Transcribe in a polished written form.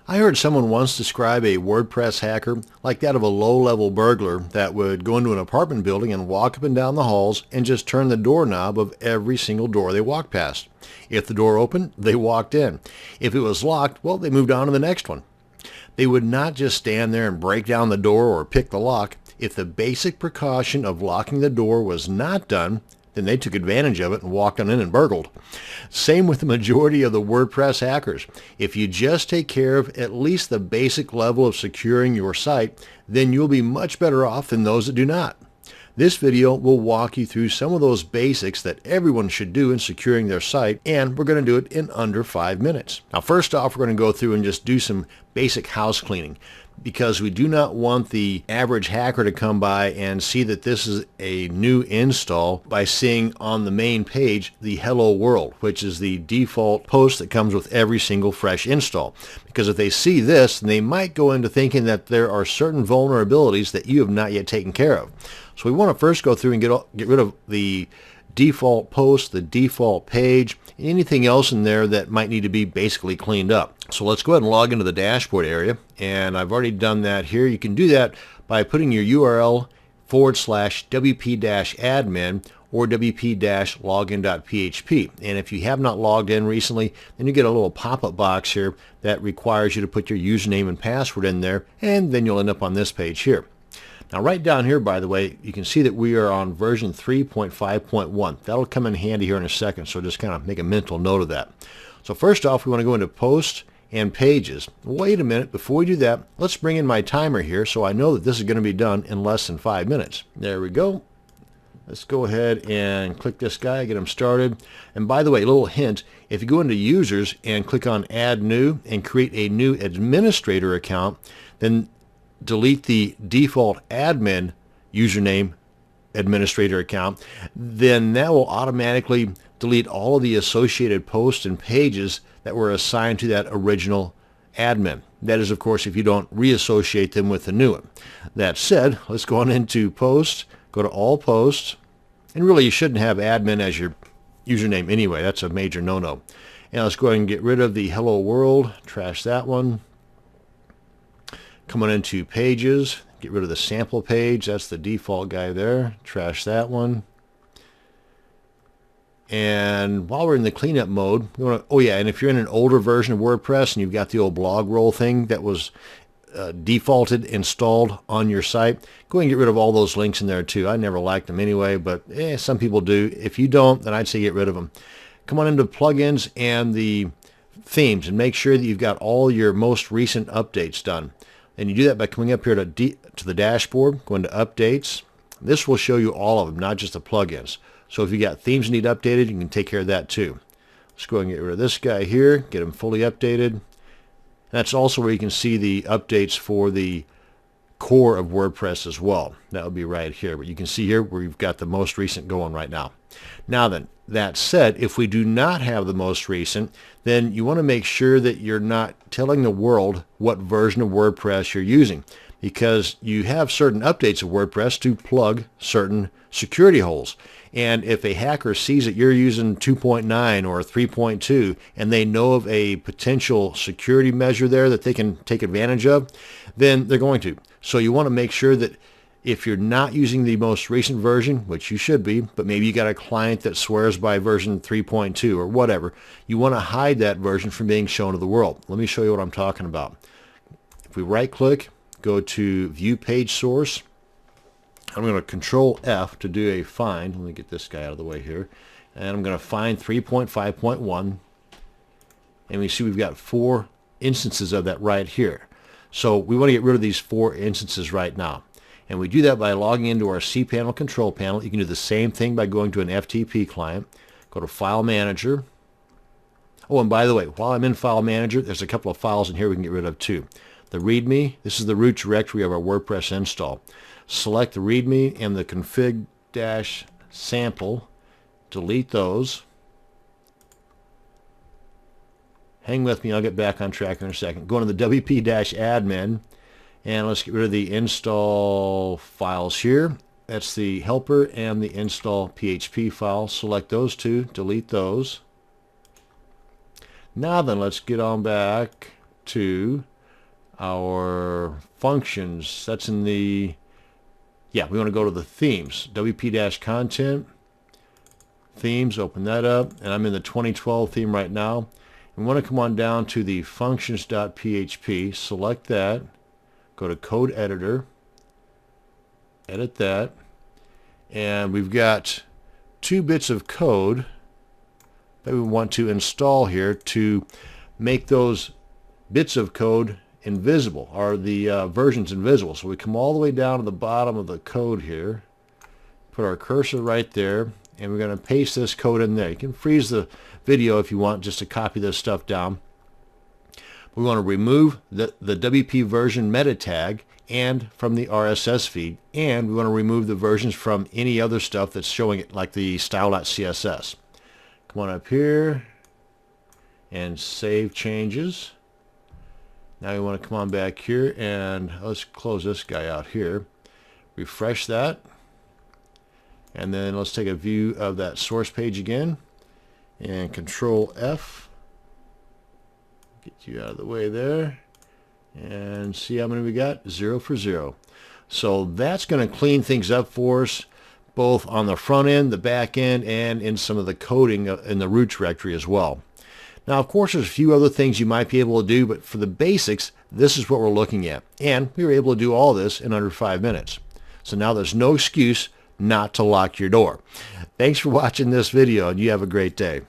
I heard someone once describe a WordPress hacker like that of a low-level burglar that would go into an apartment building and walk up and down the halls and just turn the doorknob of every single door they walked past. If the door opened, they walked in. If it was locked, well, they moved on to the next one. They would not just stand there and break down the door or pick the lock. If the basic precaution of locking the door was not done, then they took advantage of it and walked on in and burgled. Same with the majority of the WordPress hackers. If you just take care of at least the basic level of securing your site, then you'll be much better off than those that do not. This video will walk you through some of those basics that everyone should do in securing their site, and we're going to do it in under 5 minutes. Now, first off, we're going to go through and just do some basic house cleaning, because we do not want the average hacker to come by and see that this is a new install by seeing on the main page the hello world, which is the default post that comes with every single fresh install. Because if they see this, they might go into thinking that there are certain vulnerabilities that you have not yet taken care of. So we want to first go through and get rid of the default post, the default page, anything else in there that might need to be basically cleaned up. So let's go ahead and log into the dashboard area, and I've already done that here. You can do that by putting your URL /wp-admin or wp-login.php. And if you have not logged in recently, then you get a little pop-up box here that requires you to put your username and password in there, and then you'll end up on this page here. Now right down here, by the way, you can see that we are on version 3.5.1. That'll come in handy here in a second, so just kind of make a mental note of that. So first off, we want to go into Post and Pages. Wait a minute, before we do that, let's bring in my timer here so I know that this is going to be done in less than 5 minutes. There we go. Let's go ahead and click this guy, get him started. And by the way, a little hint, if you go into Users and click on Add New and create a new administrator account, then delete the default admin username administrator account, then that will automatically delete all of the associated posts and pages that were assigned to that original admin. That is, of course, if you don't reassociate them with the new one. That said, let's go on into Posts, go to All Posts, and really you shouldn't have admin as your username anyway. That's a major no-no. And let's go ahead and get rid of the Hello World, trash that one. Come on into Pages, get rid of the sample page, that's the default guy there, trash that one. And while we're in the cleanup mode, we want to, oh yeah, and if you're in an older version of WordPress and you've got the old blog roll thing that was defaulted installed on your site, go ahead and get rid of all those links in there too. I never liked them anyway, but some people do. If you don't, then I'd say get rid of them. Come on into plugins and the themes and make sure that you've got all your most recent updates done. And you do that by coming up here to the dashboard, going to Updates. This will show you all of them, not just the plugins. So if you got themes that need updated, you can take care of that too. Let's go ahead and get rid of this guy here, get him fully updated. And that's also where you can see the updates for the core of WordPress as well. That would be right here. But you can see here where we've got the most recent going right now. Now then, that said, if we do not have the most recent, then you want to make sure that you're not telling the world what version of WordPress you're using, because you have certain updates of WordPress to plug certain security holes. And if a hacker sees that you're using 2.9 or 3.2 and they know of a potential security measure there that they can take advantage of, then they're going to. So you want to make sure that if you're not using the most recent version, which you should be, but maybe you got a client that swears by version 3.2 or whatever, you want to hide that version from being shown to the world. Let me show you what I'm talking about. If we right click, go to View Page Source, I'm going to Control F to do a find. Let me get this guy out of the way here. And I'm going to find 3.5.1. And we see we've got 4 instances of that right here. So we want to get rid of these 4 instances right now. And we do that by logging into our cPanel control panel. You can do the same thing by going to an FTP client. Go to File Manager. Oh, and by the way, while I'm in File Manager, there's a couple of files in here we can get rid of too. The README, this is the root directory of our WordPress install. Select the README and the config-sample. Delete those. Hang with me, I'll get back on track in a second. Go into the wp-admin. And let's get rid of the install files here. That's the helper and the install PHP file. Select those two, delete those. Now then, let's get on back to our functions. That's in the, yeah, we want to go to the themes. WP-content, themes, open that up, and I'm in the 2012 theme right now. We want to come on down to the functions.php, select that, go to code editor, edit that, and we've got 2 bits of code that we want to install here to make those bits of code invisible, or the versions invisible. So we come all the way down to the bottom of the code here, put our cursor right there, and we're going to paste this code in there. You can freeze the video if you want just to copy this stuff down. We want to remove the WP version meta tag and from the RSS feed, and we want to remove the versions from any other stuff that's showing it, like the style.css. Come on up here and save changes. Now we want to come on back here and let's close this guy out here. Refresh that. And then let's take a view of that source page again. And Control F. Get you out of the way there. And see how many we got? 0 for 0. So that's going to clean things up for us, both on the front end, the back end, and in some of the coding in the root directory as well. Now, of course, there's a few other things you might be able to do, but for the basics, this is what we're looking at. And we were able to do all this in under 5 minutes. So now there's no excuse not to lock your door. Thanks for watching this video, and you have a great day.